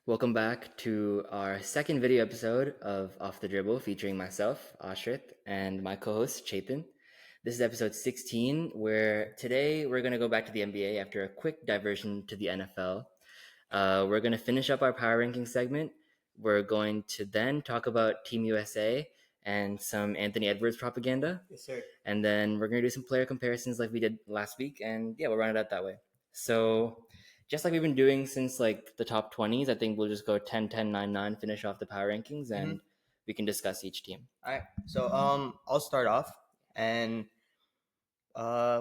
Welcome back to our second video episode of Off the Dribble featuring myself, Aashrith, and my co-host, Chetan. This is episode 16, where today we're going to go back to the NBA after a quick diversion to the NFL. We're going to finish up our power ranking segment. We're going to then talk about Team USA and some Anthony Edwards propaganda. Yes, sir. And then we're going to do some player comparisons like we did last week. And yeah, we'll run it out that way. So just like we've been doing since like the top 20s, I think we'll just go 10, 10, 9, 9, finish off the power rankings, and we can discuss each team. All right. So I'll start off, and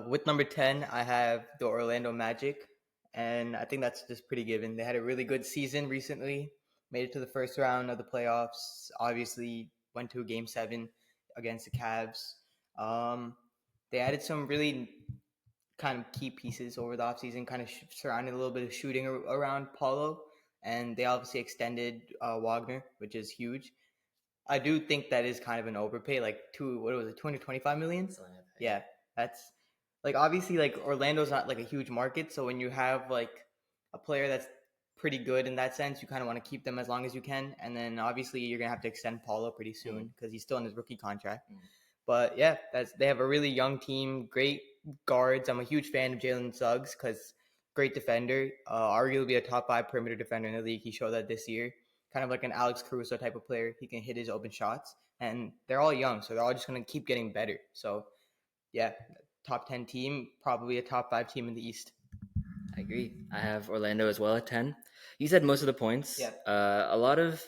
with number 10, I have the Orlando Magic, and I think that's just pretty given. They had a really good season recently, made it to the first round of the playoffs. Obviously, went to a game 7 against the Cavs. They added some really kind of key pieces over the offseason, kind of surrounded a little bit of shooting around Paulo, and they obviously extended Wagner, which is huge. I do think that is kind of an overpay, like 225 million? Yeah, that's like obviously like Orlando's not like a huge market, so when you have like a player that's pretty good in that sense, you kind of want to keep them as long as you can, and then obviously you're gonna have to extend Paulo pretty soon because he's still in his rookie contract. But yeah, they have a really young team, great guards. I'm a huge fan of Jalen Suggs because great defender, arguably a top 5 perimeter defender in the league. He showed that this year. Kind of like an Alex Caruso type of player. He can hit his open shots, and they're all young, so they're all just going to keep getting better. So yeah, top 10 team, probably a top 5 team in the East. I agree. I have Orlando as well at 10. You said most of the points. Yeah. A lot of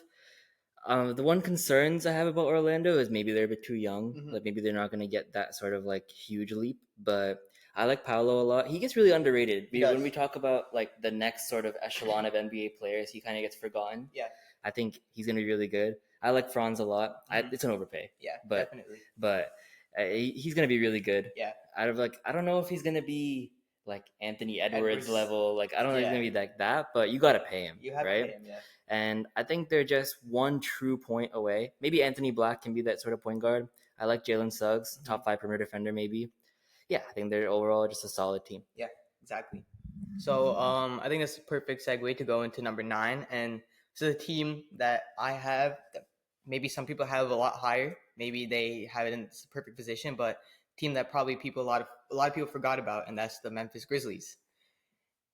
the one concerns I have about Orlando is maybe they're a bit too young. Like maybe they're not going to get that sort of like huge leap. But I like Paolo a lot. He gets really underrated. When we talk about like the next sort of echelon of NBA players, he kind of gets forgotten. Yeah. I think he's going to be really good. I like Franz a lot. It's an overpay. Yeah, but, definitely. But he's going to be really good. Yeah. I don't know if he's going to be like Anthony Edwards level. Like I don't know if he's going to be like that, but you got to pay him. You have right? to pay him, yeah. And I think they're just one true point away. Maybe Anthony Black can be that sort of point guard. I like Jalen Suggs, top 5 perimeter defender maybe. Yeah, I think they're overall just a solid team. Yeah, exactly. So I think that's a perfect segue to go into number 9. And this is a team that I have that maybe some people have a lot higher. Maybe they have it in the perfect position, but team that probably a lot of people forgot about, and that's the Memphis Grizzlies.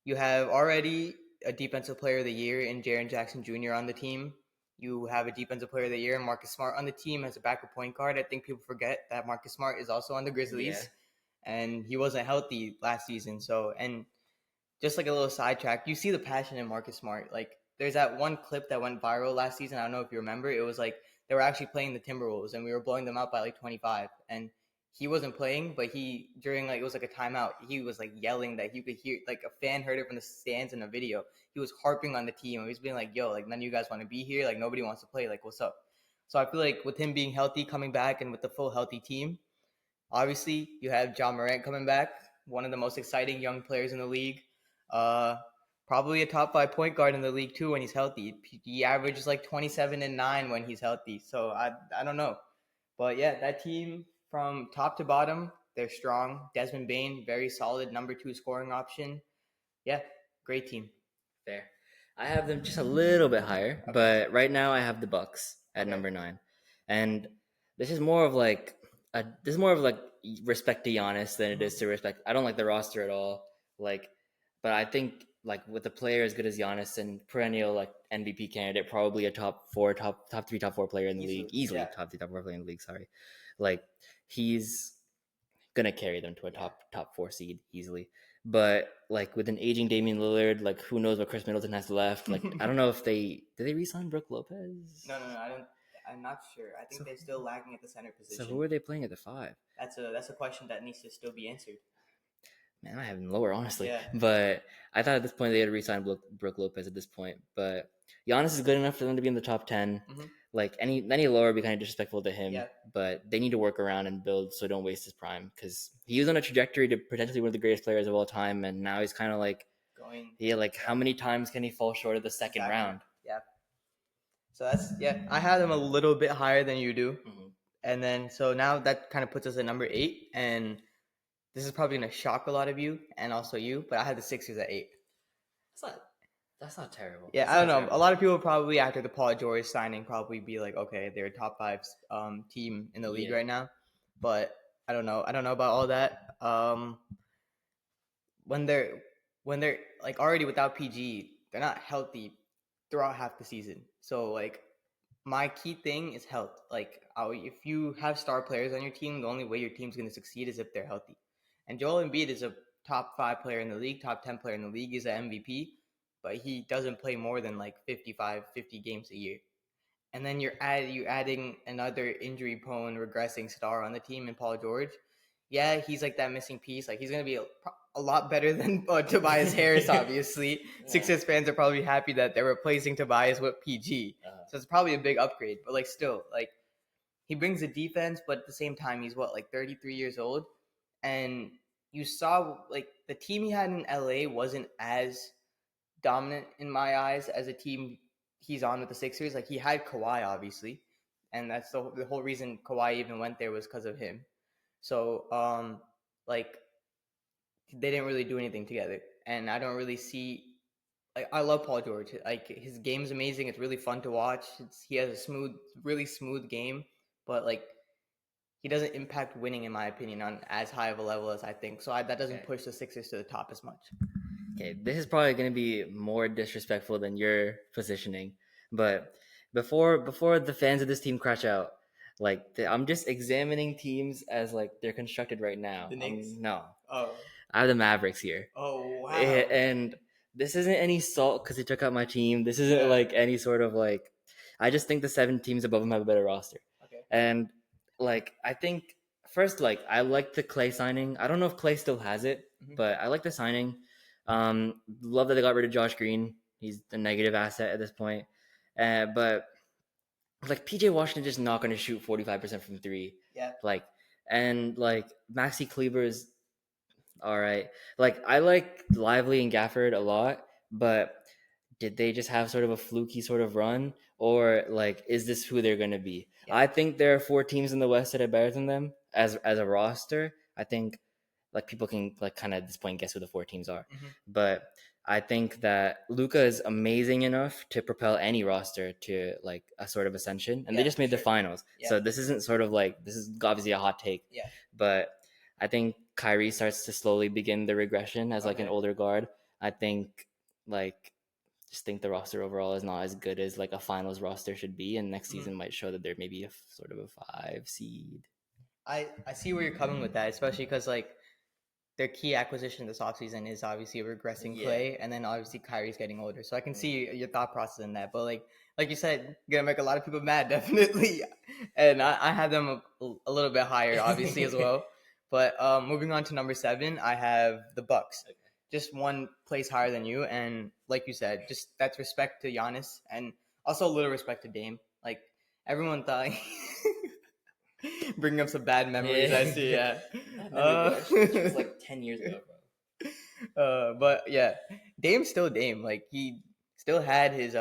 You have already a defensive player of the year in Jaren Jackson Jr. on the team. You have a defensive player of the year in Marcus Smart on the team as a backup point guard. I think people forget that Marcus Smart is also on the Grizzlies, and he wasn't healthy last season. So, and just like a little sidetrack, you see the passion in Marcus Smart. Like there's that one clip that went viral last season. I don't know if you remember. It was like they were actually playing the Timberwolves, and we were blowing them out by like 25, and he wasn't playing, but during like it was like a timeout, he was like yelling that you could hear, like a fan heard it from the stands in a video. He was harping on the team. He was being like, yo, like none of you guys want to be here, like nobody wants to play, like what's up? So I feel like with him being healthy, coming back, and with the full healthy team, obviously you have John Morant coming back, one of the most exciting young players in the league. Probably a top 5 point guard in the league too when he's healthy. He averages like 27 and 9 when he's healthy. So I don't know. But yeah, that team from top to bottom, they're strong. Desmond Bane, very solid number 2 scoring option. Yeah, great team. Fair. I have them just a little bit higher, but right now I have the Bucks at number 9, and this is more of like respect to Giannis than it is to respect. I don't like the roster at all. Like, but I think like with a player as good as Giannis and perennial like MVP candidate, probably a top 3, top 4 player in the league, easily top 3, top 4 player in the league. Sorry, like he's gonna carry them to a top 4 seed easily. But like with an aging Damian Lillard, like who knows what Chris Middleton has left? Like I don't know if did they re-sign Brook Lopez? No, I'm not sure. I think they're still lacking at the center position. So who are they playing at the 5? That's a question that needs to still be answered. Man, I have them lower, honestly. Yeah. But I thought at this point they had to re-sign Brook Lopez at this point. But Giannis is good enough for them to be in the top 10. Like any lower would be kind of disrespectful to him. Yeah. But they need to work around and build so don't waste his prime, because he was on a trajectory to potentially one of the greatest players of all time, and now he's kind of like how many times can he fall short of the second round? Yeah. So I had him a little bit higher than you do. And then so now that kind of puts us at number 8, and this is probably going to shock a lot of you and also you, but I had the Sixers at 8. That's not terrible. Yeah, That's I don't not know. terrible. A lot of people probably after the Paul George signing probably be like, okay, they're a top 5 team in the league Yeah. right now. But I don't know. I don't know about all that. When they're like already without PG, they're not healthy throughout half the season. So like my key thing is health. Like if you have star players on your team, the only way your team's going to succeed is if they're healthy. And Joel Embiid is a top 5 player in the league, top 10 player in the league. He's an MVP, but he doesn't play more than like 50 games a year. And then you're adding another injury prone regressing star on the team in Paul George. Yeah, he's like that missing piece. Like he's gonna be a lot better than Tobias Harris. Obviously, Sixers fans are probably happy that they're replacing Tobias with PG. So it's probably a big upgrade. But like still, like he brings the defense, but at the same time, he's like 33 years old, and you saw like the team he had in LA wasn't as dominant in my eyes as a team he's on with the Sixers. Like he had Kawhi, obviously, and that's the whole reason Kawhi even went there was because of him. So like they didn't really do anything together, and I don't really see. Like I love Paul George. Like his game's amazing. It's really fun to watch. He has a really smooth game, but like he doesn't impact winning, in my opinion, on as high of a level as I think. So that doesn't push the Sixers to the top as much. Okay, this is probably going to be more disrespectful than your positioning, but before the fans of this team crash out, like I'm just examining teams as like they're constructed right now. The Knicks? No, Oh, I have the Mavericks here. oh wow! And this isn't any salt because he took out my team. This isn't like any sort of like. I just think the 7 teams above him have a better roster. Okay. And like I think first, like I like the Clay signing. I don't know if Clay still has it, but I like the signing. Love that they got rid of Josh Green. He's a negative asset at this point. But like PJ Washington just not going to shoot 45% from 3. Yeah. Like and like Maxi Kleber is all right. Like I like Lively and Gafford a lot, but did they just have sort of a fluky sort of run, or like is this who they're going to be? Yeah. I think there are 4 teams in the West that are better than them as a roster. I think like people can like kind of at this point guess who the 4 teams are, but I think that Luka is amazing enough to propel any roster to like a sort of ascension, and they just made the finals. Yeah. So this isn't sort of like this is obviously a hot take, but I think Kyrie starts to slowly begin the regression as like an older guard. I think like just think the roster overall is not as good as like a finals roster should be, and next season might show that they're maybe a sort of a 5 seed. I see where you're coming with that, especially because like their key acquisition this offseason is obviously a regressing Clay, and then obviously Kyrie's getting older. So I can see your thought process in that. But like you said, you're gonna make a lot of people mad, definitely. And I had them a little bit higher, obviously, as well. But moving on to number 7, I have the Bucks. Okay. Just one place higher than you, and like you said, just that's respect to Giannis, and also a little respect to Dame. Like everyone thought. Bringing up some bad memories, I see. Yeah, it was like 10 years ago, bro. But yeah, Dame's still Dame. Like he still had his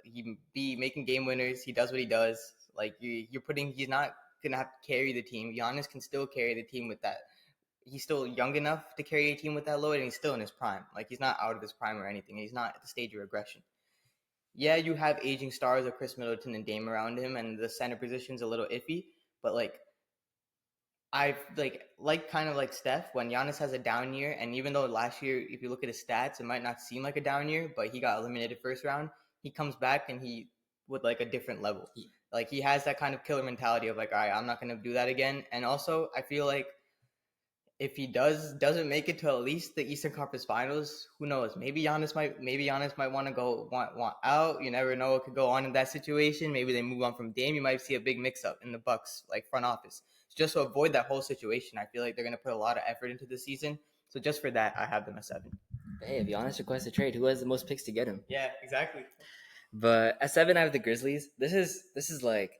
he be making game winners. He does what he does. Like you're putting. He's not gonna have to carry the team. Giannis can still carry the team with that. He's still young enough to carry a team with that load, and he's still in his prime. Like he's not out of his prime or anything. He's not at the stage of regression. Yeah, you have aging stars of Chris Middleton and Dame around him, and the center position's a little iffy. But like I like kind of like Steph when Giannis has a down year, and even though last year, if you look at his stats, it might not seem like a down year, but he got eliminated first round. He comes back and he with like a different level. Like he has that kind of killer mentality of like, all right, I'm not gonna do that again. And also, I feel like if he doesn't make it to at least the Eastern Conference Finals, who knows? Maybe Giannis might want to go want out. You never know what could go on in that situation. Maybe they move on from Dame. You might see a big mix up in the Bucks like front office. Just to avoid that whole situation, I feel like they're gonna put a lot of effort into the season. So just for that, I have them at 7. Hey, if Giannis requests a trade, who has the most picks to get him? Yeah, exactly. But at 7, I have the Grizzlies. This is like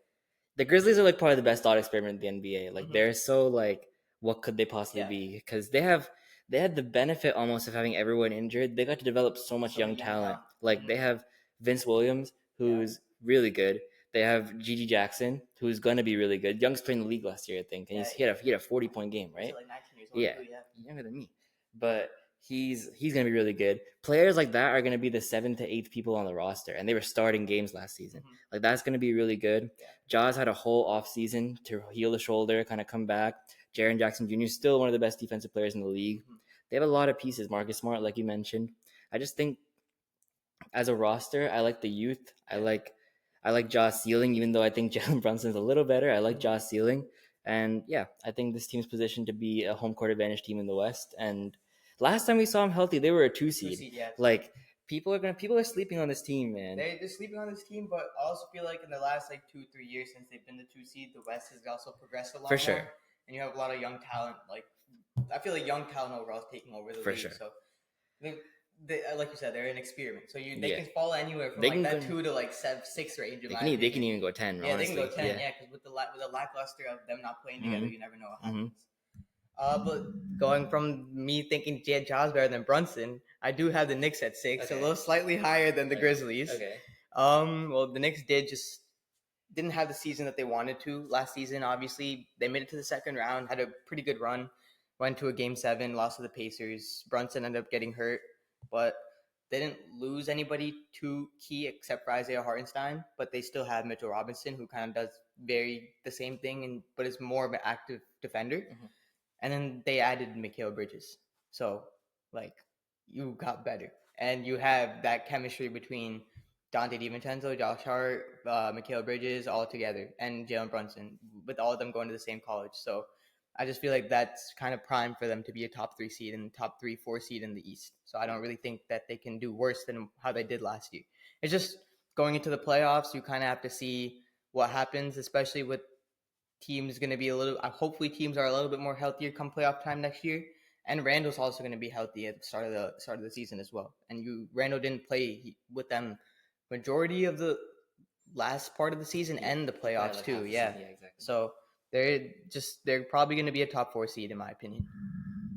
the Grizzlies are like probably the best thought experiment in the NBA. Like they're so like what could they possibly be? Because they had the benefit almost of having everyone injured. They got to develop so much young talent. Like they have Vince Williams, who's really good. They have Gigi Jackson, who's gonna be really good. Young's playing the league last year, I think, and he had a 40-point game, right? Like 19 years old, younger than me. But he's going to be really good. Players like that are going to be the 7th to 8th people on the roster, and they were starting games last season. Like, that's going to be really good. Yeah. Jaws had a whole off season to heal the shoulder, kind of come back. Jaren Jackson Jr. is still one of the best defensive players in the league. They have a lot of pieces. Marcus Smart, like you mentioned. I just think as a roster, I like the youth. I like Josh Sealing, even though I think Jalen Brunson's a little better. I like Josh Sealing. And yeah, I think this team's positioned to be a home court advantage team in the West. And last time we saw them healthy, they were a 2 seed. Yeah. Like, people are sleeping on this team, man. They're sleeping on this team, but I also feel like in the last 2-3 years since they've been the 2 seed, the West has also progressed a lot For more. sure. And you have a lot of young talent. Like, I feel like young talent overall is taking over the league. Sure. So they, like you said, they're an experiment. So they can fall anywhere from that 2 to 6 range. They can even go 10. Yeah, honestly. they can go 10. Yeah, because with the lackluster of them not playing together, you never know what happens. But going from me thinking Jaws better than Brunson, I do have the Knicks at 6, a little slightly higher than the Grizzlies. Okay. Well, the Knicks didn't have the season that they wanted to last season. Obviously, they made it to the second round, had a pretty good run, went to a Game 7, lost to the Pacers. Brunson ended up getting hurt, but they didn't lose anybody too key except for Isaiah Hartenstein, but they still have Mitchell Robinson, who kind of does the same thing, but is more of an active defender. And then they added Mikal Bridges. So, you got better. And you have that chemistry between Dante DiVincenzo, Josh Hart, Mikal Bridges all together, and Jalen Brunson, with all of them going to the same college. So, I just feel like that's kind of prime for them to be a top 3 seed and top 3-4 seed in the East. So, I don't really think that they can do worse than how they did last year. It's just going into the playoffs, you kind of have to see what happens, especially with teams going to be hopefully teams are a little bit more healthier come playoff time next year. And Randall's also going to be healthy at the start of the season as well. And Randall didn't play with them majority of the last part of the season and the playoffs too. Yeah. Exactly. So they're probably going to be a top 4 seed in my opinion.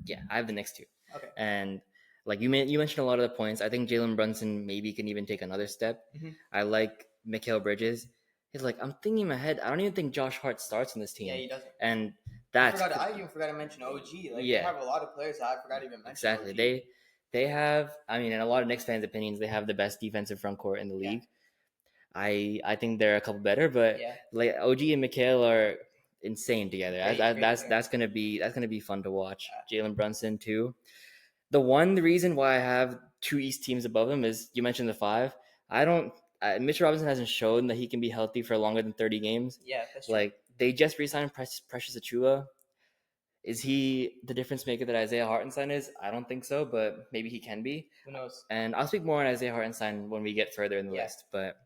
Yeah, I have the Knicks too. Okay. And like you mentioned a lot of the points. I think Jalen Brunson maybe can even take another step. I like Mikal Bridges. He's like, I'm thinking in my head, I don't even think Josh Hart starts on this team. Yeah, he doesn't. And I even forgot to mention OG. They have a lot of players that I forgot to even mention. Exactly. OG. They have, in a lot of Knicks fans' opinions, they have the best defensive front court in the league. I think they're a couple better, but like OG and Mikal are insane together. That's gonna be fun to watch. Yeah. Jalen Brunson too. The reason why I have 2 East teams above them is you mentioned the 5. Mitchell Robinson hasn't shown that he can be healthy for longer than 30 games. Yeah, that's true. Like, they just re-signed Precious Achiuwa. Is he the difference maker that Isaiah Hartenstein is? I don't think so, but maybe he can be. Who knows? And I'll speak more on Isaiah Hartenstein when we get further in the list. But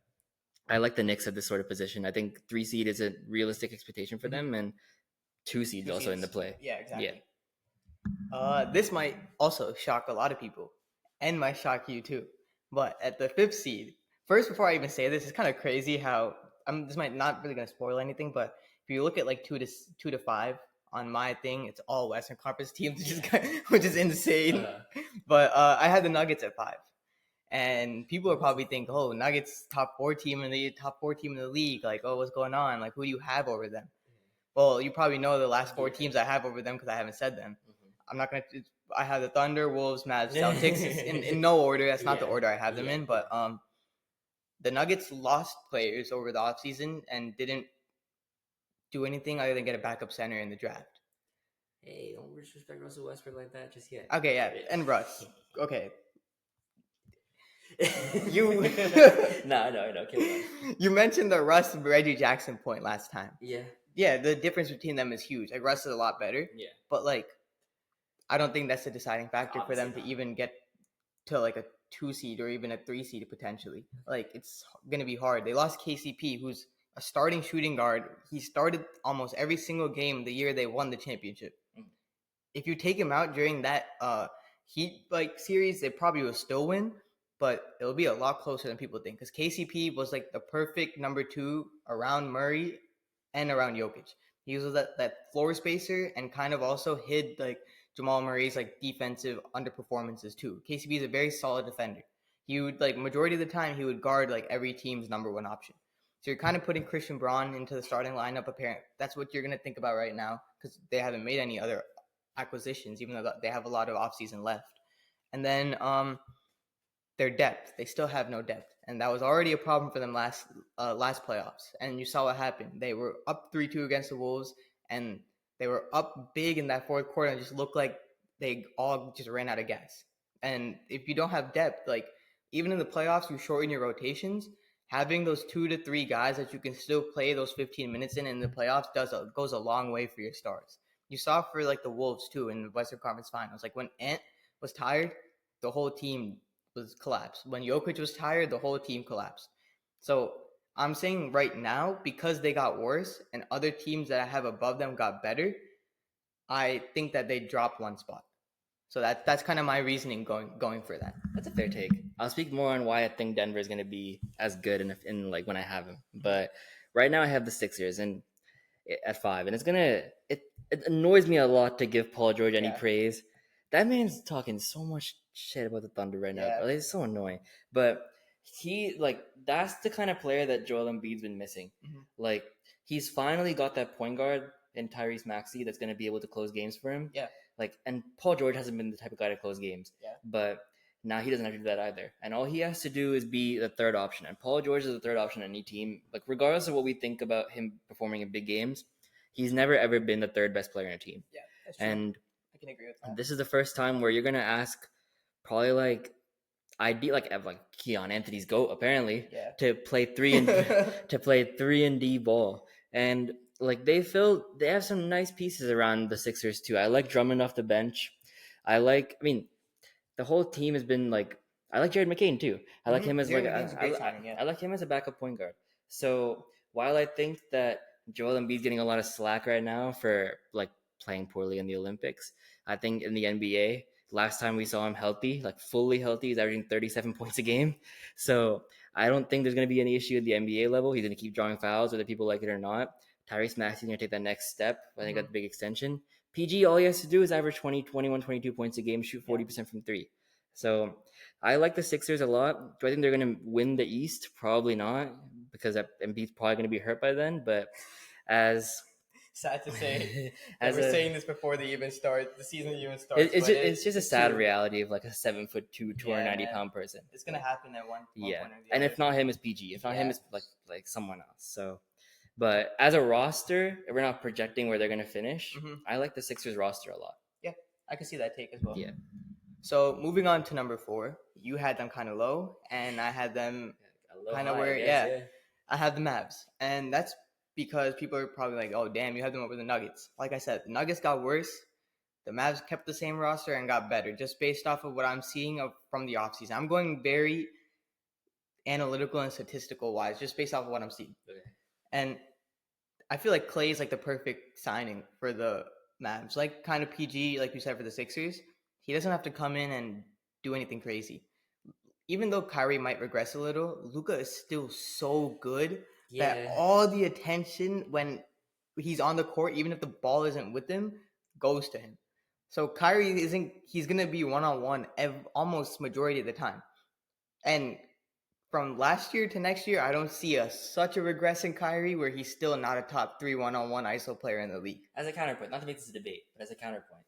I like the Knicks at this sort of position. I think 3 seed is a realistic expectation for them, and 2 seeds also in the play. Yeah, exactly. Yeah. This might also shock a lot of people, and might shock you too. But at the 5th seed, first, before I even say this, it's kind of crazy how this might not really gonna spoil anything, but if you look at 2 to 5 on my thing, it's all Western Conference teams, which is insane. But I had the Nuggets at 5, and people will probably think, "Oh, Nuggets top 4 team in the league. Like, oh, what's going on? Like, who do you have over them?" Well, you probably know the last 4 teams I have over them because I haven't said them. I'm not gonna. I have the Thunder, Wolves, Mavs, Celtics in no order. That's not the order I have them in, but the Nuggets lost players over the offseason and didn't do anything other than get a backup center in the draft. Hey, don't disrespect Russell Westbrook like that just yet. Okay, yeah, and Russ. Okay. No. You mentioned the Russ Reggie Jackson point last time. Yeah. Yeah, the difference between them is huge. Like, Russ is a lot better. Yeah. But I don't think that's a deciding factor for them to even get to a 2 seed or even a 3 seed potentially. It's gonna be hard. They lost KCP, who's a starting shooting guard. He started almost every single game the year they won the championship. If you take him out during that Heat series, they probably will still win, but it'll be a lot closer than people think, because KCP was the perfect number 2 around Murray and around Jokic. He was that floor spacer and kind of also hid Jamal Murray's defensive underperformances too. KCP is a very solid defender. He would majority of the time he would guard every team's number 1 option. So you're kind of putting Christian Braun into the starting lineup. Apparently, that's what you're gonna think about right now because they haven't made any other acquisitions, even though they have a lot of offseason left. And then their depth. They still have no depth, and that was already a problem for them last playoffs. And you saw what happened. They were up 3-2 against the Wolves, and they were up big in that fourth quarter, and just looked like they all just ran out of gas. And if you don't have depth, like even in the playoffs, you shorten your rotations. Having those 2 to 3 guys that you can still play those 15 minutes in the playoffs goes a long way for your stars. You saw for like the Wolves too in the Western Conference Finals. Like when Ant was tired, the whole team was collapsed. When Jokic was tired, the whole team collapsed. So I'm saying right now, because they got worse and other teams that I have above them got better, I think that they dropped one spot. So that's kind of my reasoning going for that. That's a fair take. I'll speak more on why I think Denver is going to be as good in like when I have him. But right now I have the Sixers and at 5, and it annoys me a lot to give Paul George any praise. That man's talking so much shit about the Thunder right now. Yeah. It's so annoying. But that's the kind of player that Joel Embiid's been missing. Mm-hmm. Like he's finally got that point guard in Tyrese Maxey that's going to be able to close games for him. Yeah. Like, and Paul George hasn't been the type of guy to close games. Yeah. But now he doesn't have to do that either. And all he has to do is be the third option. And Paul George is the third option on any team. Like, regardless of what we think about him performing in big games, he's never ever been the third best player in a team. Yeah, that's true. And I can agree with that. This is the first time where you're gonna ask probably like Keon Anthony's GOAT apparently to play 3 and to play 3 and D ball. And like they have some nice pieces around the Sixers too. I like Drummond off the bench. The whole team has been like, I like Jared McCain too. I like him as I like him as a backup point guard. So while I think that Joel Embiid's getting a lot of slack right now for like playing poorly in the Olympics, I think in the NBA, last time we saw him healthy, like fully healthy, he's averaging 37 points a game. So I don't think there's going to be any issue at the NBA level. He's going to keep drawing fouls whether people like it or not. Tyrese Maxey's going to take that next step. I think got the big extension. PG, all he has to do is average 20, 21, 22 points a game, shoot 40% from 3. So I like the Sixers a lot. Do I think they're going to win the East? Probably not, because Embiid's probably going to be hurt by then. But as sad to say, as we're saying this before the season even starts. It's just a sad reality of like a 7'2", 290-pound person. It's gonna happen at one point or the and other. If not him, it's PG. If not him, it's like someone else. So, but as a roster, we're not projecting where they're gonna finish. I like the Sixers roster a lot. Yeah, I can see that take as well. Yeah. So moving on to number 4, you had them kind of low, and I had them kind of where. I have the Mavs, and that's because people are probably like, oh, damn, you have them over the Nuggets. Like I said, the Nuggets got worse. The Mavs kept the same roster and got better, just based off of what I'm seeing from the offseason. I'm going very analytical and statistical-wise, just based off of what I'm seeing. Okay. And I feel like Klay is like the perfect signing for the Mavs. Like kind of PG, like you said, for the Sixers. He doesn't have to come in and do anything crazy. Even though Kyrie might regress a little, Luka is still so good that all the attention when he's on the court, even if the ball isn't with him, goes to him. So Kyrie he's going to be one-on-one almost majority of the time. And from last year to next year, I don't see such a regress in Kyrie where he's still not a top 3 one-on-one ISO player in the league. As a counterpoint, not to make this a debate, but as a counterpoint,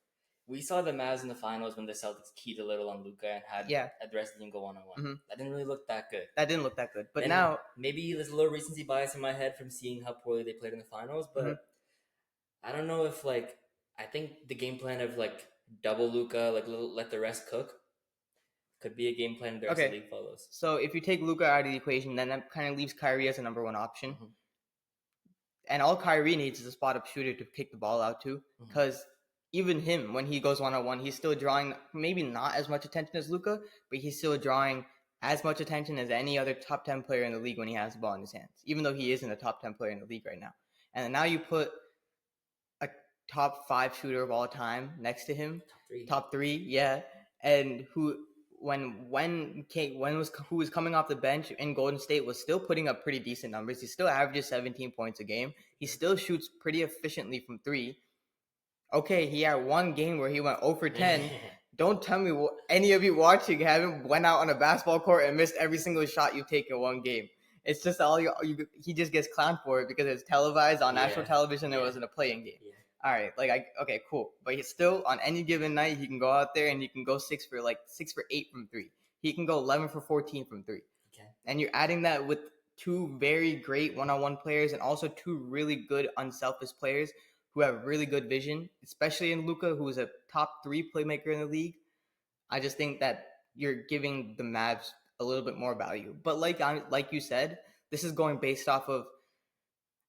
we saw the Mavs in the finals when the Celtics keyed a little on Luka and had the rest of the team go one-on-one. That didn't really look that good. But and now maybe there's a little recency bias in my head from seeing how poorly they played in the finals, but I don't know if I think the game plan of double Luka, let the rest cook, could be a game plan the rest of the league follows. So if you take Luka out of the equation, then that kind of leaves Kyrie as a number 1 option. And all Kyrie needs is a spot-up shooter to kick the ball out to, because even him, when he goes one-on-one, he's still drawing maybe not as much attention as Luka, but he's still drawing as much attention as any other top 10 player in the league when he has the ball in his hands, even though he isn't a top 10 player in the league right now. And now you put a top 5 shooter of all time next to him, top three, and who was coming off the bench in Golden State was still putting up pretty decent numbers. He still averages 17 points a game. He still shoots pretty efficiently from 3. Okay, he had one game where he went 0 for 10. Don't tell me any of you watching haven't went out on a basketball court and missed every single shot you take in one game. It's just he just gets clowned for it because it's televised on national television. It wasn't a playing game. all right, like okay, cool. But he's still on any given night, he can go out there and he can go 6 for 8 from three. He can go 11 for 14 from three. Okay. And you're adding that with two very great one-on-one players and also two really good unselfish players who have really good vision, especially in Luka, who is a top 3 playmaker in the league. I just think that you're giving the Mavs a little bit more value. But like you said, this is going based off of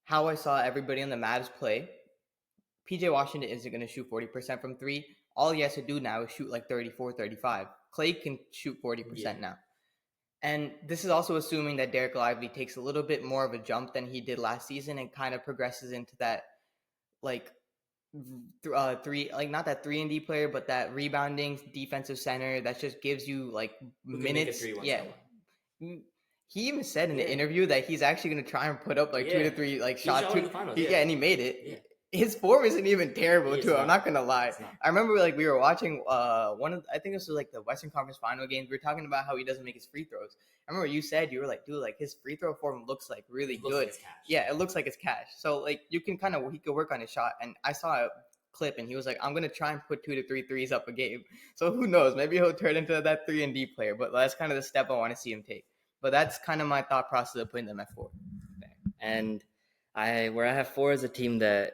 how I saw everybody in the Mavs play. PJ Washington isn't going to shoot 40% from three. All he has to do now is shoot like 34, 35. Clay can shoot 40% now. And this is also assuming that Derek Lively takes a little bit more of a jump than he did last season and kind of progresses into that like three, like not that 3-and-D player, but that rebounding defensive center that just gives you like minutes. Yeah. He even said in the interview that he's actually going to try and put up like 2 to 3 like shot two. And he made it. Yeah. His form isn't even terrible too. I'm not gonna lie. I remember like we were watching I think this was like the Western Conference Final games. We were talking about how he doesn't make his free throws. I remember you said you were like, dude, like his free throw form looks like really good. Yeah, it looks like it's cash. So like you can he could work on his shot. And I saw a clip and he was like, I'm gonna try and put 2 to 3 threes up a game. So who knows? Maybe he'll turn into that 3-and-D player. But that's kind of the step I want to see him take. But that's kind of my thought process of putting them at 4. And where I have 4 is a team that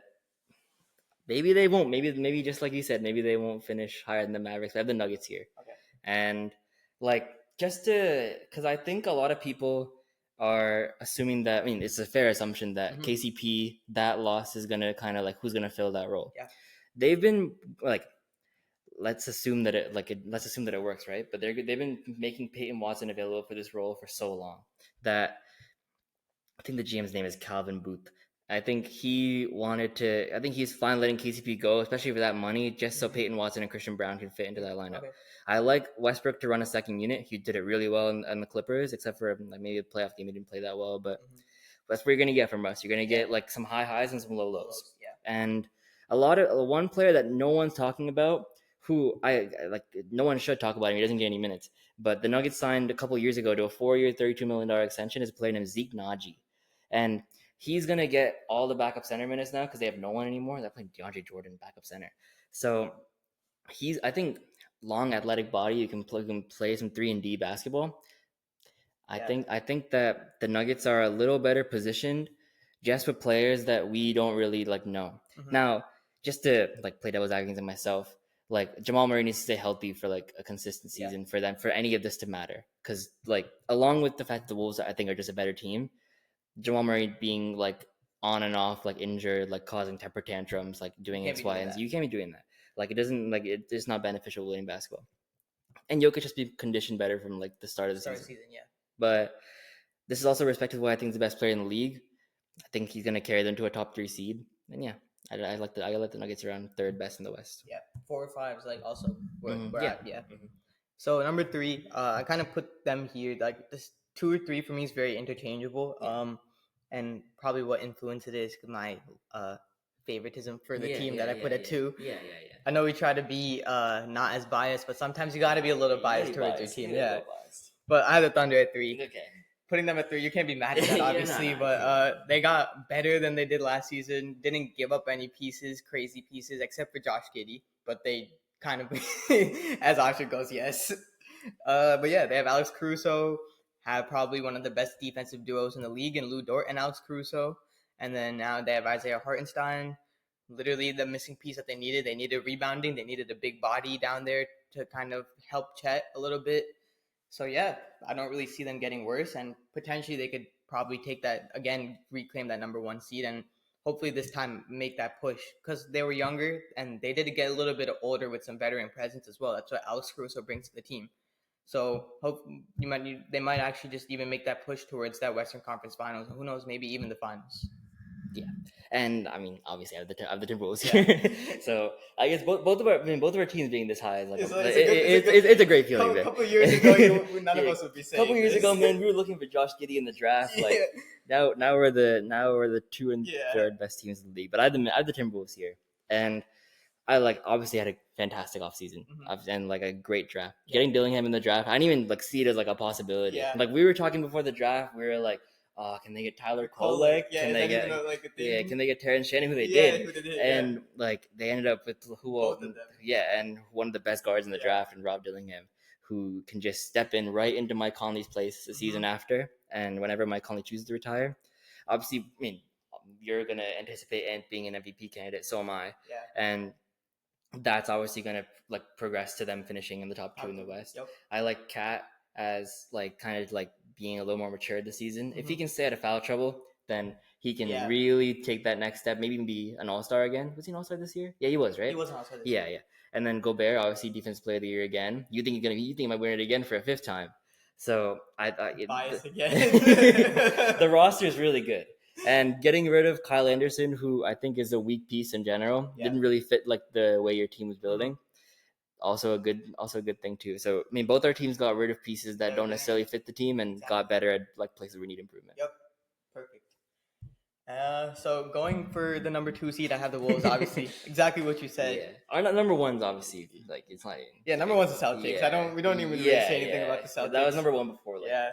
maybe they won't. Maybe just like you said, maybe they won't finish higher than the Mavericks. I have the Nuggets here. Okay. And like because I think a lot of people are assuming that, I mean, it's a fair assumption that KCP, that loss is going to kind of like, who's going to fill that role? Yeah. They've been like, let's assume that it works, right? But they've been making Peyton Watson available for this role for so long that I think the GM's name is Calvin Booth. I think he's fine letting KCP go, especially for that money, just so Peyton Watson and Christian Brown can fit into that lineup. Okay. I like Westbrook to run a second unit. He did it really well in the Clippers, except for like maybe a playoff game he didn't play that well. But that's what you're going to get from us. You're going to get like some high highs and some low lows. Yeah. And one player that no one's talking about, who I like, no one should talk about him. He doesn't get any minutes. But the Nuggets signed a couple years ago to a 4-year, $32 million extension, is a player named Zeke Naji. And he's going to get all the backup center minutes now because they have no one anymore. They're playing DeAndre Jordan backup center. So I think, long athletic body. You can play some 3-and-D basketball. I think that the Nuggets are a little better positioned just with players that we don't really like know. Now, just to like play devil's advocate to myself, like Jamal Murray needs to stay healthy for like a consistent season for any of this to matter. Because like along with the fact that the Wolves I think are just a better team, Jamal Murray being like on and off, like injured, like causing temper tantrums, like doing X, Y, and Z. You can't be doing that. Like it doesn't, like it's not beneficial winning basketball. And Jokic just be conditioned better from like the start of the season. Yeah. But this is also respected why I think he's the best player in the league. I think he's gonna carry them to a top 3 seed. And yeah, I like the Nuggets around 3rd best in the West. Yeah, 4 or 5 is like also where at. Yeah. So number 3, I kind of put them here. Like this 2 or 3 for me is very interchangeable. Yeah. And probably what influenced it is my favoritism for the team that I put at 2. Yeah. I know we try to be not as biased, but sometimes you got to be a little biased towards your team. Yeah. But I have the Thunder at 3. Okay. Putting them at 3, you can't be mad at that, obviously. But they got better than they did last season. Didn't give up any crazy pieces, except for Josh Giddey. But they kind of, as Aashrith goes, yes. But yeah, they have Alex Caruso, have probably one of the best defensive duos in the league in Lou Dort and Alex Caruso. And then now they have Isaiah Hartenstein, literally the missing piece that they needed. They needed rebounding. They needed a big body down there to kind of help Chet a little bit. So yeah, I don't really see them getting worse. And potentially they could probably take that, again, reclaim that number 1 seed and hopefully this time make that push. Because they were younger and they did get a little bit older with some veteran presence as well. That's what Alex Caruso brings to the team. So they might actually just even make that push towards that Western Conference Finals. Who knows? Maybe even the finals. Yeah, and I mean, obviously, I have the Timberwolves here. Yeah. So I guess both of our teams being this high is it's a great feeling. A couple years ago, none of us would be saying. A couple years ago, man, we were looking for Josh Giddey in the draft. Like now we're the 2 and 3rd best teams in the league. But I have the Timberwolves here, and I obviously had a fantastic offseason and like a great draft. Getting Dillingham in the draft, I didn't even see it as like a possibility. Yeah. Like we were talking before the draft, we were like, can they get Tyler Kolli, Kolek? yeah, Can is they that get even like a thing? yeah? Can they get Terrence Shannon? Who they Yeah, did? who they did, And like they ended up with Both of them. yeah, and one of the best guards in the Yeah. draft, and Rob Dillingham, who can just step in right into Mike Conley's place the season after, and whenever Mike Conley chooses to retire. Obviously, I mean, you're gonna anticipate Ant being an MVP candidate, so am I. Yeah. And that's obviously gonna like progress to them finishing in the top two in the West. Yep. I like Cat as like kind of like being a little more mature this season. If he Mhm. can stay out of foul trouble, then he can Yeah. really take that next step. Maybe even be an All-Star again. Was he an All-Star this year? Yeah, he was, right? He was an All-Star this Yeah, year. yeah. And then Gobert, obviously Defensive Player of the Year again. You think he might win it again for a fifth time? So I thought Bias again. the roster is really good. And getting rid of Kyle Anderson, who I think is a weak piece in general, didn't really fit like the way your team was building. Also a good thing too. So I mean, both our teams got rid of pieces that don't necessarily fit the team and got better at like places we need improvement. Yep, perfect. So going for the number 2 seed, I have the Wolves. Obviously, exactly what you said. Yeah, our number one's obviously like it's not. Yeah, number one's the Celtics. Yeah. We don't even really say anything about the Celtics. That was number one before. Like, yeah,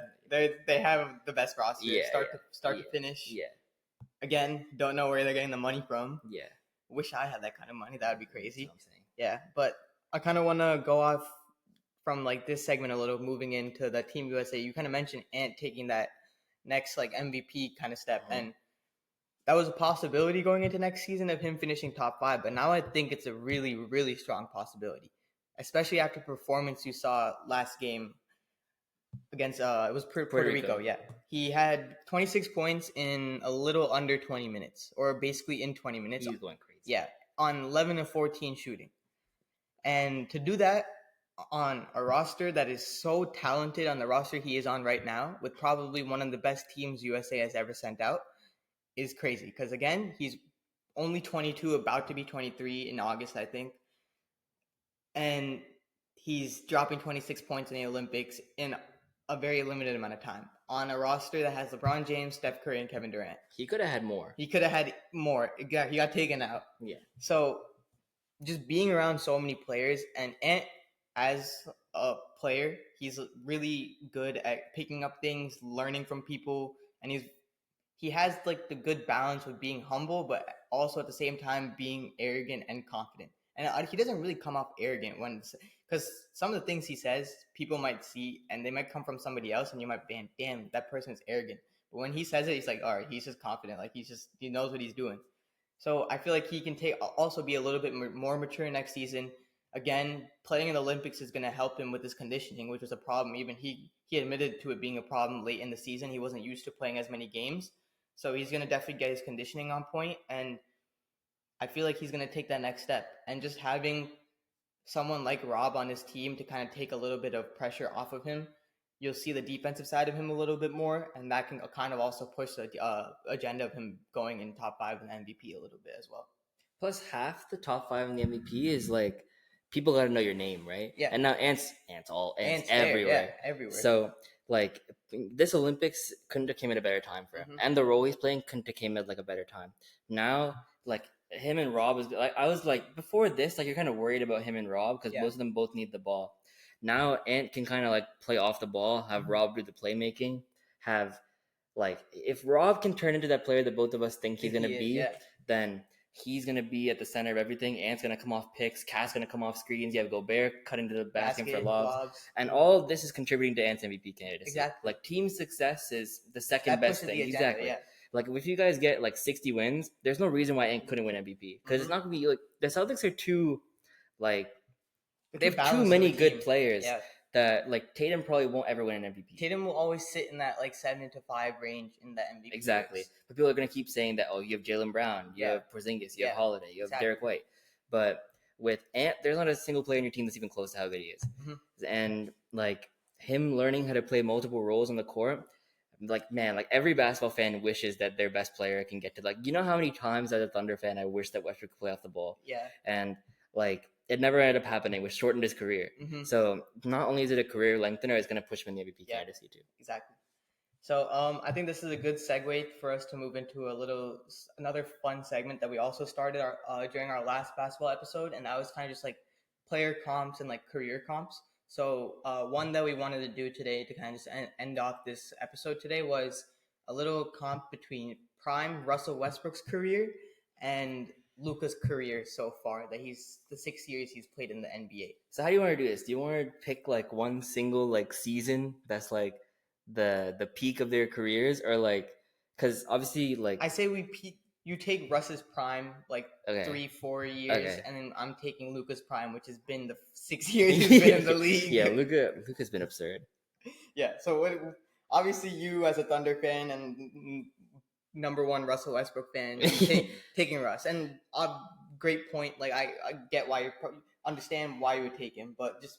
they have the best roster. Start to finish. Yeah. Again, don't know where they're getting the money from. Yeah. Wish I had that kind of money. That would be crazy. That's what I'm saying. Yeah, but I kind of want to go off from like this segment a little, moving into the Team USA. You kind of mentioned Ant taking that next like MVP kind of step, and that was a possibility going into next season of him finishing top 5. But now I think it's a really, really strong possibility, especially after performance you saw last game against it was Puerto Rico. Yeah, he had 26 points in a little under 20 minutes, or basically in 20 minutes. He's going crazy. Yeah, on 11 of 14 shooting, and to do that on a roster that is so talented, on the roster he is on right now, with probably one of the best teams USA has ever sent out, is crazy. Because again, he's only 22, about to be 23 in August, I think, and he's dropping 26 points in the Olympics in a very limited amount of time on a roster that has LeBron James, Steph Curry, and Kevin Durant. He could have had more. He got taken out. Yeah. So just being around so many players, and Ant as a player, he's really good at picking up things, learning from people, and he has like the good balance with being humble, but also at the same time being arrogant and confident. And he doesn't really come off arrogant because some of the things he says, people might see and they might come from somebody else, and you might be, damn, that person is arrogant. But when he says it, he's like, all right, he's just confident. Like he knows what he's doing. So I feel like he can also be a little bit more mature next season. Again, playing in the Olympics is going to help him with his conditioning, which was a problem. Even he admitted to it being a problem late in the season. He wasn't used to playing as many games. So he's going to definitely get his conditioning on point. And I feel like he's going to take that next step. And just having someone like Rob on his team to kind of take a little bit of pressure off of him, you'll see the defensive side of him a little bit more, and that can kind of also push the agenda of him going in top 5 in the MVP a little bit as well. Plus, half the top 5 in the MVP is like people got to know your name, right? Yeah. And now Ant's everywhere. Yeah, everywhere. So like this Olympics couldn't have came at a better time for him, and the role he's playing couldn't have came at like a better time. Now, like him and Rob was like, I was like before this, like you're kind of worried about him and Rob because both of them both need the ball. Now Ant can kind of like play off the ball, have Rob do the playmaking, have like if Rob can turn into that player that both of us think he's gonna be, then he's gonna be at the center of everything. Ant's gonna come off picks, Cat's gonna come off screens. You have Gobert cut into the basket for lobs, and all of this is contributing to Ant's MVP candidacy. Exactly. Like team success is the second best thing. Exactly. Yeah. Like if you guys get like 60 wins, there's no reason why Ant couldn't win MVP because it's not gonna be like the Celtics are too like. They have too many good players that like Tatum probably won't ever win an MVP. Tatum will always sit in that like 7 to 5 range in the MVP. Exactly. race. But people are going to keep saying that, oh, you have Jaylen Brown, you have Porzingis, you have Holiday, you have Derek White. But with Ant, there's not a single player in your team that's even close to how good he is. And like him learning how to play multiple roles on the court, like man, like every basketball fan wishes that their best player can get to like, you know how many times as a Thunder fan I wish that Westbrook could play off the ball. Yeah. And like it never ended up happening, which shortened his career. So not only is it a career lengthener, it's going to push him in the MVP candidacy too. Exactly. So I think this is a good segue for us to move into another fun segment that we also started during our last basketball episode, and that was kind of just like player comps and like career comps. So one that we wanted to do today to kind of just end off this episode today was a little comp between prime Russell Westbrook's career and Luka's career so far. That he's the 6 years he's played in the NBA. So how do you want to do this? Do you want to pick like one single like season that's like the peak of their careers, or like, because obviously like I say you take Russ's prime like okay. 3-4 years, Okay. and then I'm taking Luka's prime, which has been the 6 years he's been in the league. Yeah, Luka's been absurd. Yeah, so obviously you as a Thunder fan and number one Russell Westbrook fan, taking Russ, and great point. Like I get why you understand why you would take him, but just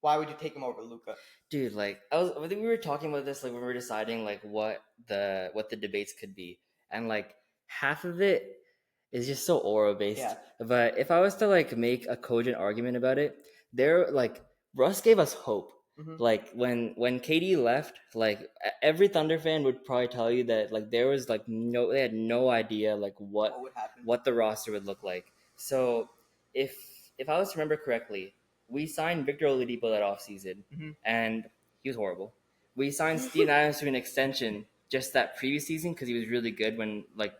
why would you take him over Luka? Dude, like I think we were talking about this like when we were deciding like what the debates could be, and like half of it is just so aura based. Yeah. But if I was to like make a cogent argument about it, there like Russ gave us hope. Mm-hmm. Like when KD left, like every Thunder fan would probably tell you that like there was like they had no idea like what the roster would look like. So if I was to remember correctly, we signed Victor Oladipo that offseason, and he was horrible. We signed Steven Adams to an extension just that previous season because he was really good when like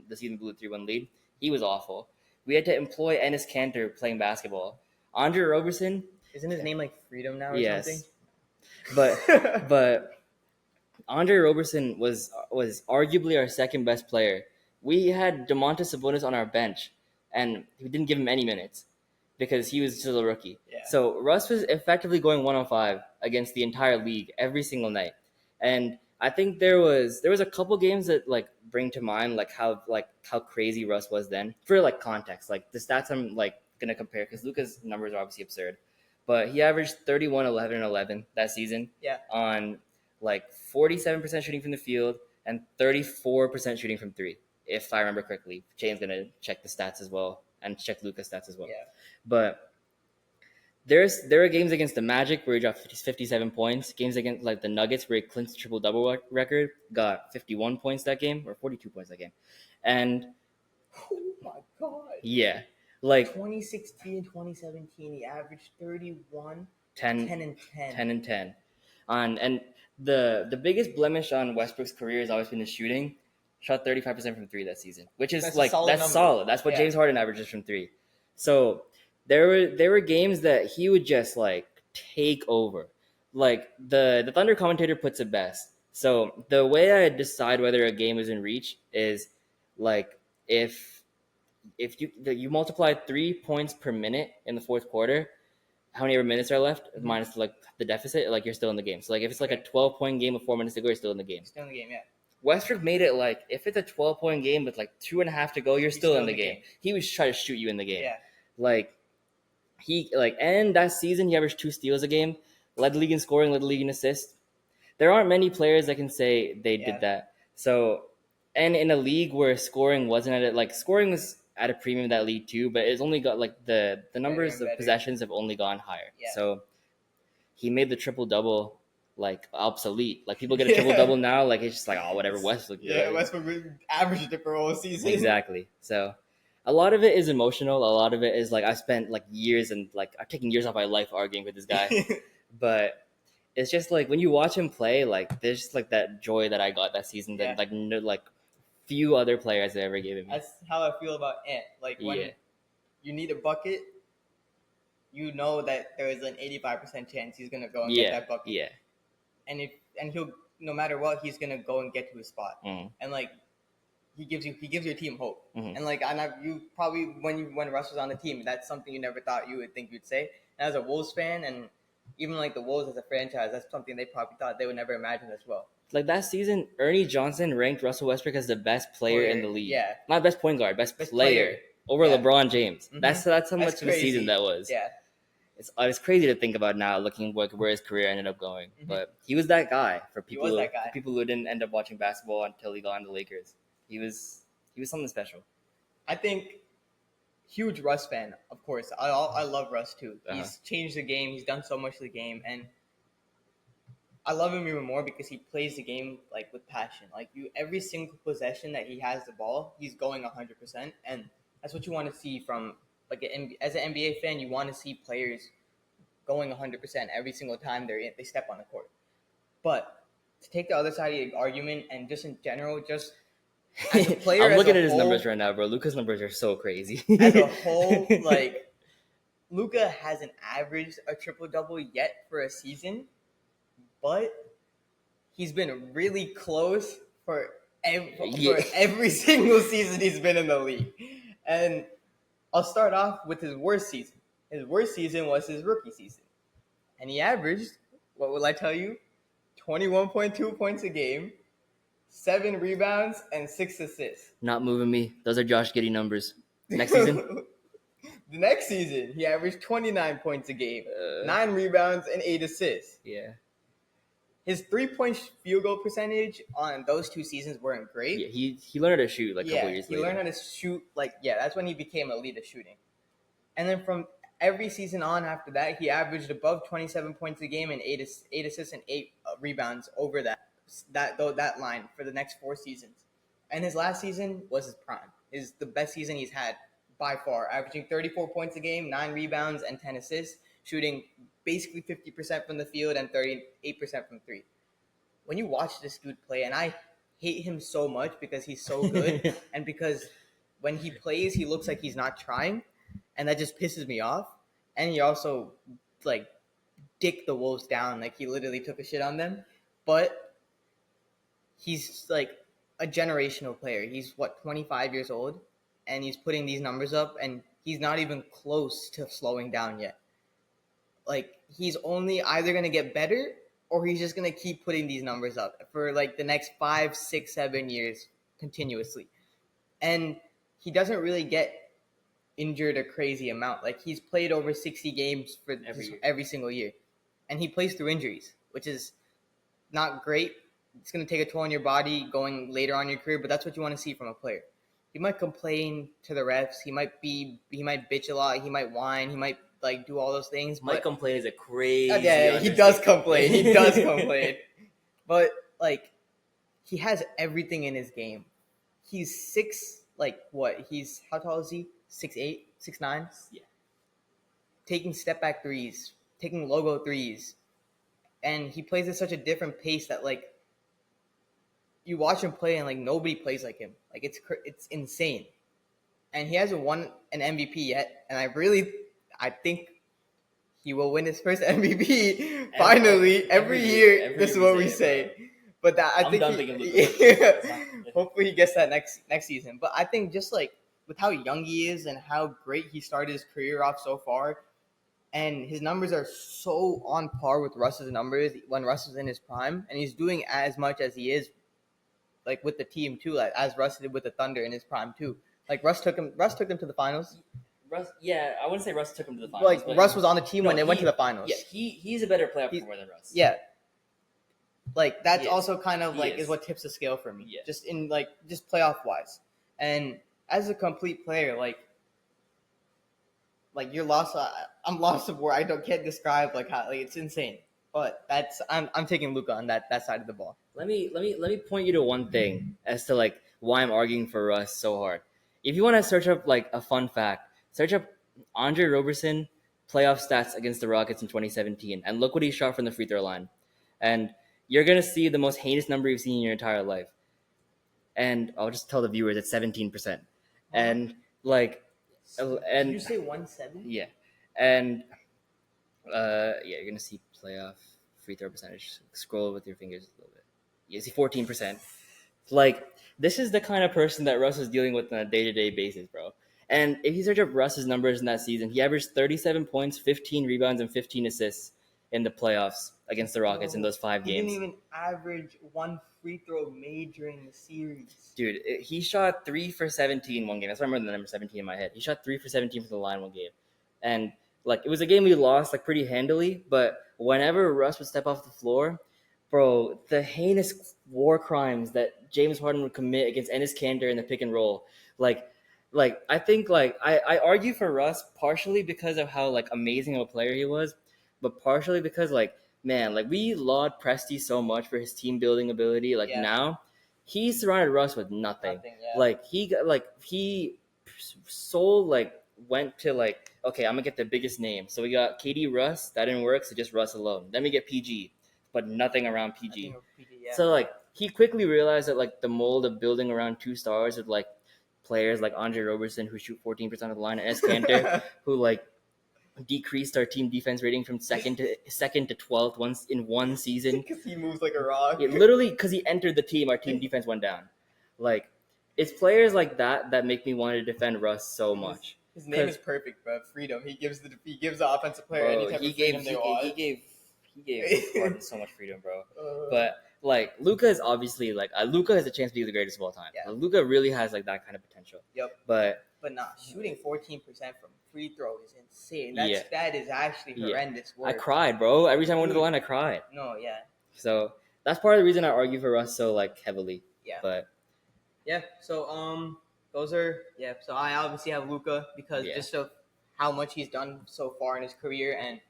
the season blew 3-1 lead. He was awful. We had to employ Enes Kanter playing basketball. Andre Roberson. Isn't his name like Freedom now or something? But Andre Roberson was arguably our second best player. We had Domantas Sabonis on our bench, and we didn't give him any minutes because he was still a rookie. Yeah. So Russ was effectively going 1-on-5 against the entire league every single night. And I think there was a couple games that like bring to mind like how crazy Russ was then. For like context, like the stats I'm like gonna compare because Luka's numbers are obviously absurd. But he averaged 31, 11, and 11 that season. Yeah. On like 47% shooting from the field and 34% shooting from three, if I remember correctly. Jane's gonna check the stats as well and check Luka's stats as well. Yeah. But there are games against the Magic where he dropped 57 points. Games against like the Nuggets where he clinched the triple-double record, got 51 points that game, or 42 points that game. And oh my god. Yeah. Like 2016, 2017, he averaged 31, 10 and 10. 10 and 10. And the biggest blemish on Westbrook's career has always been his shooting. Shot 35% from three that season, which is that's solid. That's what James Harden averages from three. So there were games that he would just like take over. Like the Thunder commentator puts it best. So the way I decide whether a game is in reach is like if you multiply 3 points per minute in the fourth quarter, how many minutes are left minus like the deficit, like you're still in the game. So like if it's like a 12-point game with 4 minutes to go, you're still in the game. Still in the game, yeah. Westbrook made it like if it's a 12-point game with like 2.5 to go, you're still in the game. He was trying to shoot you in the game. Yeah. Like and that season he averaged 2 steals a game, led the league in scoring, led the league in assists. There aren't many players that can say they did that. So, and in a league where scoring wasn't at it, like scoring was at a premium that league too, but it's only got like the numbers of possessions have only gone higher. Yeah. So he made the triple-double like obsolete. Like people get a triple-double now, like it's just like, oh, whatever, Westbrook. Yeah, Westbrook averaged it for all season. Exactly. So a lot of it is emotional. A lot of it is like I spent like years and like I'm taking years off my life arguing with this guy. But it's just like when you watch him play, like there's just like that joy that I got that season that like no, like few other players have ever given me. That's how I feel about Ant. Like when you need a bucket, you know that there is an 85% chance he's gonna go and get that bucket. Yeah. And he'll no matter what, he's gonna go and get to his spot. And like he gives your team hope. And like you probably when Russ was on the team, that's something you never thought you would think you'd say. And as a Wolves fan, and even like the Wolves as a franchise, that's something they probably thought they would never imagine as well. Like that season, Ernie Johnson ranked Russell Westbrook as the best player in the league. Yeah. Not best point guard, best player over LeBron James. That's how much of a season that was. Yeah. It's crazy to think about now, looking where his career ended up going. But he was that guy for people who didn't end up watching basketball until he got on the Lakers. He was something special. I think huge Russ fan, of course. I love Russ too. He's changed the game. He's done so much to the game, and I love him even more because he plays the game like with passion. Like every single possession that he has the ball, he's going 100%, and that's what you want to see from like as an NBA fan. You want to see players going 100% every single time they step on the court. But to take the other side of the argument and just in general, just as a player, I'm as looking a at his whole- numbers right now, bro. Luka's numbers are so crazy. as a whole, like Luka hasn't averaged a triple double yet for a season, but he's been really close for Yeah. every single season he's been in the league. And I'll start off with his worst season. His worst season was his rookie season. And he averaged, what will I tell you? 21.2 points a game, 7 rebounds, and 6 assists. Not moving me. Those are Josh Giddey numbers. Next season? The next season, he averaged 29 points a game, 9 rebounds, and 8 assists. Yeah. His 3-point field goal percentage on those 2 seasons weren't great. Yeah, he learned how to shoot like a couple years he later. learned how to shoot. That's when he became elite at shooting. And then from every season on after that, he averaged above 27 points a game and 8 assists and 8 rebounds over that line for the next 4 seasons. And his last season was his prime. Is the best season he's had by far, averaging 34 points a game, 9 rebounds, and 10 assists, shooting basically 50% from the field and 38% from 3. When you watch this dude play, and I hate him so much because he's so good, and because when he plays, he looks like he's not trying, and that just pisses me off. And he also, dick the Wolves down, he literally took a shit on them. But he's, a generational player. He's, 25 years old, and he's putting these numbers up, and he's not even close to slowing down yet. He's only either going to get better or he's just going to keep putting these numbers up for, the next 5, 6, 7 years continuously. And he doesn't really get injured a crazy amount. He's played over 60 games for every single year. And he plays through injuries, which is not great. It's going to take a toll on your body going later on in your career, but that's what you want to see from a player. He might complain to the refs. He might bitch a lot. He might whine. He might do all those things. Might complain is a crazy. Yeah, he does complain. He does complain. But he has everything in his game. He's 6. He's how tall is he? 6'8", 6'9". Yeah. Taking step back threes, taking logo threes, and he plays at such a different pace that you watch him play and nobody plays like him. It's insane. And he hasn't won an MVP yet, and I think he will win his first MVP finally. Every year, this is what we say. But I think hopefully he gets that next season. But I think just with how young he is and how great he started his career off so far, and his numbers are so on par with Russ's numbers when Russ was in his prime, and he's doing as much as he is with the team too, as Russ did with the Thunder in his prime too. Russ took them to the finals. I wouldn't say Russ took him to the finals. Russ was on the team when they went to the finals. Yeah, he's a better playoff performer than Russ. Yeah. That's also kind of is what tips the scale for me. Yeah. Just in just playoff wise. And as a complete player, you're lost. I'm lost of where I can't describe how it's insane. But I'm taking Luka on that side of the ball. Let me point you to one thing as to why I'm arguing for Russ so hard. If you want to search up a fun fact, search up Andre Roberson playoff stats against the Rockets in 2017 and look what he shot from the free throw line. And you're going to see the most heinous number you've seen in your entire life. And I'll just tell the viewers it's 17%. And Did you say 170? Yeah. And you're going to see playoff free throw percentage. Scroll with your fingers a little bit. You see 14%. This is the kind of person that Russ is dealing with on a day-to-day basis, bro. And if you search up Russ's numbers in that season, he averaged 37 points, 15 rebounds, and 15 assists in the playoffs against the Rockets in those 5 games. He didn't even average one free throw made during the series. Dude, he shot 3 for 17 one game. That's why I remember the number 17 in my head. He shot 3 for 17 from the line one game. And, it was a game we lost, pretty handily. But whenever Russ would step off the floor, bro, the heinous war crimes that James Harden would commit against Enes Kanter in the pick and roll. I think, I argue for Russ partially because of how, amazing of a player he was. But partially because, we laud Presti so much for his team building ability. Now, he surrounded Russ with nothing. He went to, okay, I'm going to get the biggest name. So we got KD Russ. That didn't work, so just Russ alone. Then we get PG, but nothing around PG. Yeah. So like he quickly realized that like the mold of building around 2 stars with like players like Andre Robertson who shoot 14% of the line and Eskander who like decreased our team defense rating from second to 12th once in one season. Because he moves like a rock. Literally, because he entered the team, our team defense went down. Like, it's players like that that make me want to defend Russ so much. His name is perfect, bro. Freedom. He gives the offensive player any type of freedom they want. He gave Harden so much freedom, bro. But like Luka is obviously like Luka has a chance to be the greatest of all time. Yeah. Luka really has like that kind of potential. Yep. But shooting 14% from free throw is insane. That is actually horrendous work. I cried, bro. Every time I went to the line, I cried. No, yeah. So that's part of the reason I argue for Russ so like heavily. Yeah. But yeah. So those are So I obviously have Luka because just of how much he's done so far in his career, and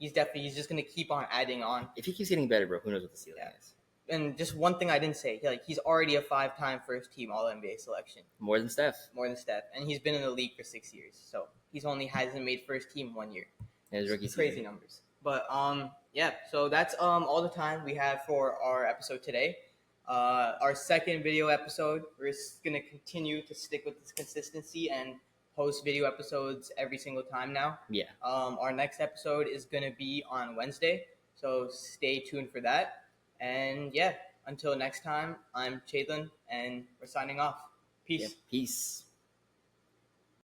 he's just gonna keep on adding on. If he keeps getting better, bro, who knows what the ceiling is? And just one thing I didn't say, he's already a 5-time first-team All-NBA selection. More than Steph. And he's been in the league for 6 years, so he's only hasn't made first team 1 year. His rookie crazy season. Numbers. But so that's all the time we have for our episode today. Our second video episode, we're gonna continue to stick with this consistency and post video episodes every single time now. Yeah. Our next episode is gonna be on Wednesday, so stay tuned for that. And until next time, I'm Chetan, and we're signing off. Peace. Peace.